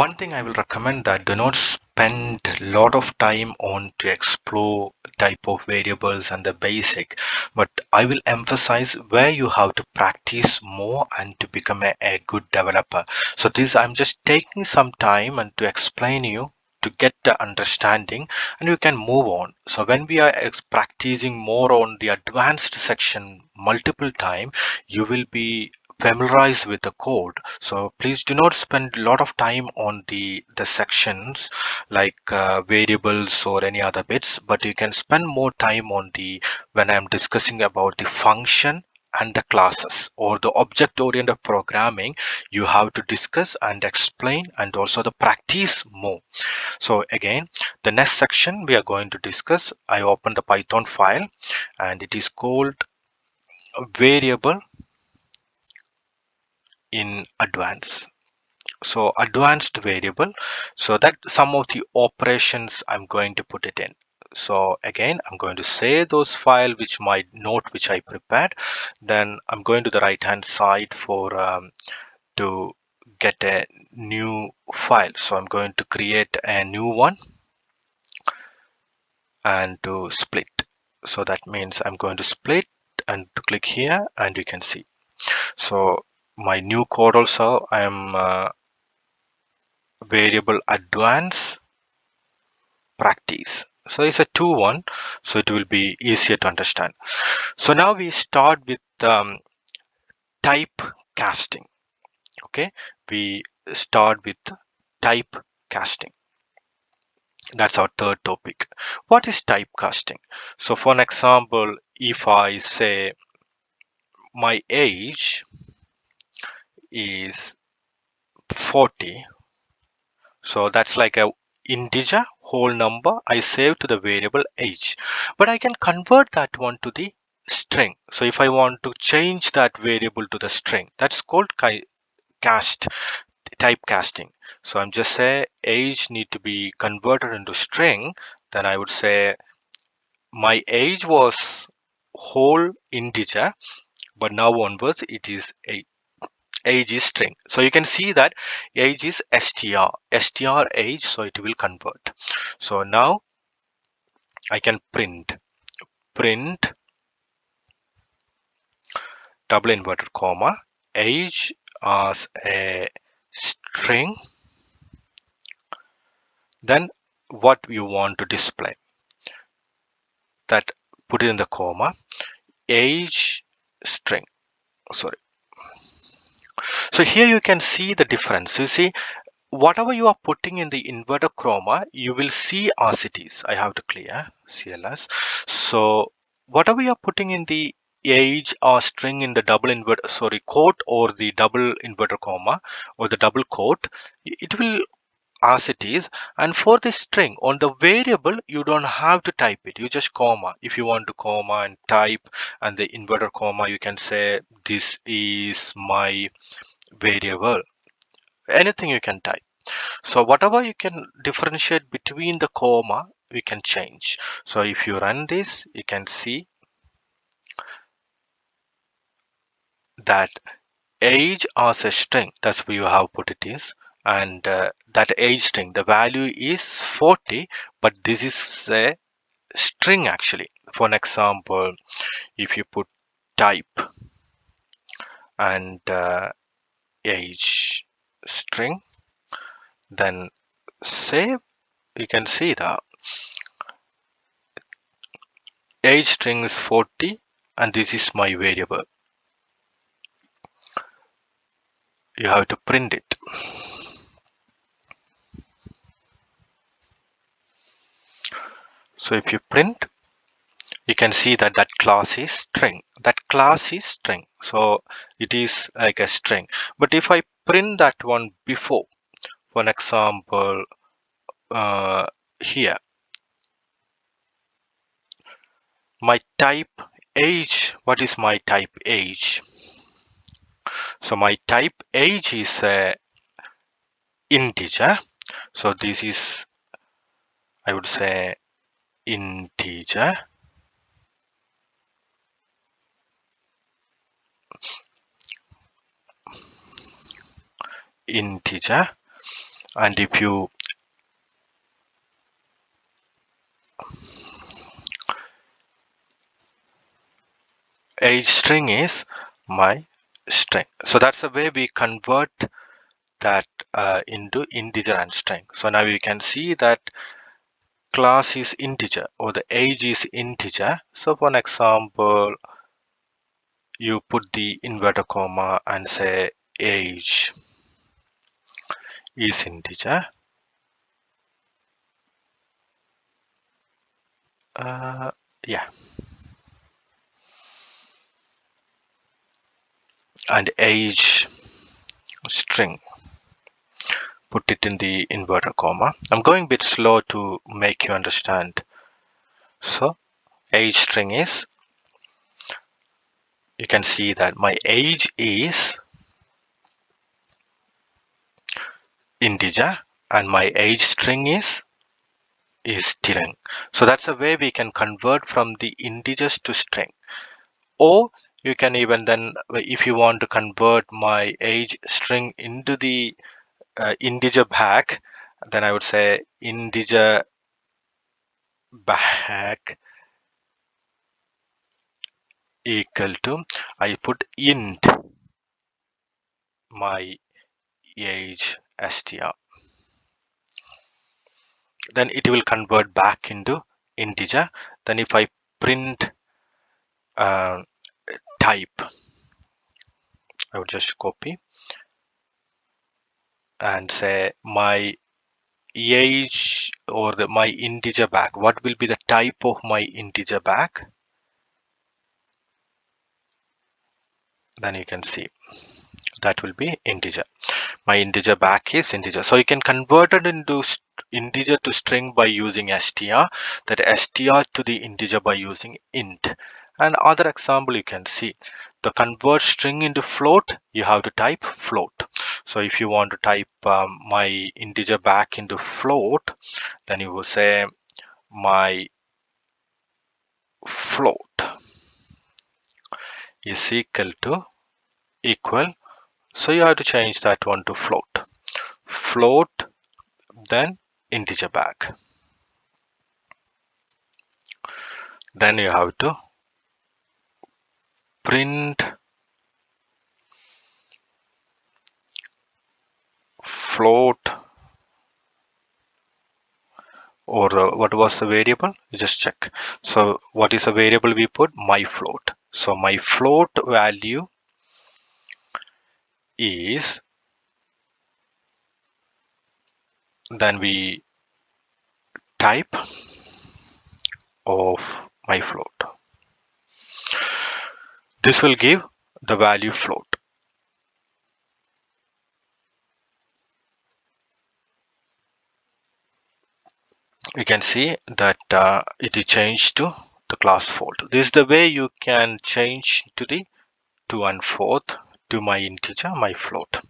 One thing I will recommend that do not spend a lot of time on to explore type of variables and the basic, but I will emphasize where you have to practice more and to become a good developer. So this I'm just taking some time and to explain you to get the understanding, and you can move on. So when we are practicing more on the advanced section multiple time, you will be familiarized with the code. So please do not spend a lot of time on the sections like variables or any other bits, but you can spend more time on the when I'm discussing about the function and the classes or the object oriented programming. You have to discuss and explain and also the practice more. So again, the next section we are going to discuss, I open the Python file and it is called variable in advance. So advanced variable, so that some of the operations I'm going to put it in. So again, I'm going to say those file which my note which I prepared. Then I'm going to the right hand side for to get a new file. So I'm going to create a new one and to split. So that means I'm going to split and to click here and you can see. So my new code also I am variable advance practice. So it's a 2-1, so it will be easier to understand. So now we start with type casting. Okay, we start with type casting. That's our third topic. What is typecasting? So for an example, if I say my age is 40, so that's like a integer whole number I save to the variable age, but I can convert that one to the string. So if I want to change that variable to the string, that's called cast typecasting. So I'm just say age need to be converted into string. Then I would say my age was whole integer, but now onwards it is a age is string. So you can see that age is str age, so it will convert. So now I can print double inverted comma age as a string. Then what you want to display, that put it in the comma age string. Sorry. So here you can see the difference. You see, whatever you are putting in the inverted comma, you will see as it is. I have to clear CLS. So whatever you are putting in the age or string in the double invert, sorry, quote or the double inverted comma or the double quote, it will as it is. And for the string on the variable, you don't have to type it, you just comma. If you want to comma and type and the inverted comma, you can say this is my variable, anything you can type. So whatever you can differentiate between the comma, we can change. So if you run this, you can see that age as a string, that's where you have put it is, and that age string, the value is 40, but this is a string actually. For an example, if you put type and age string, then save, you can see the age string is 40 and this is my variable. You have to print it. So if you print, you can see that that class is string. That class is string. So it is like a string. But if I print that one before, for an example, here, my type age, what is my type age? So my type age is a integer. So this is, I would say, integer. Integer. And if you age string is my string. So that's the way we convert that into integer and string. So now you can see that class is integer or the age is integer. So for an example, you put the inverted comma and say age is integer. Yeah, and age string, put it in the inverted comma. I'm going a bit slow to make you understand. So age string is, you can see that my age is integer and my age string is string. So that's the way we can convert from the integers to string. Or you can even then, if you want to convert my age string into the integer back, then I would say integer back equal to, I put int my age str, then it will convert back into integer. Then if I print uh, type, I would just copy and say my age or my integer back, what will be the type of my integer back, then you can see that will be integer. My integer back is integer. So you can convert it into integer to string by using str, that str to the integer by using int. And other example, you can see the convert string into float, you have to type float. So if you want to type my integer back into float, then you will say my float is equal. So you have to change that one to float, then integer back. Then you have to print float, or what was the variable, you just check. So what is the variable we put? My float. So my float value is, then we type of my float. This will give the value float. You can see that it is changed to the class float. This is the way you can change to the 2 and 4th to my integer, my float.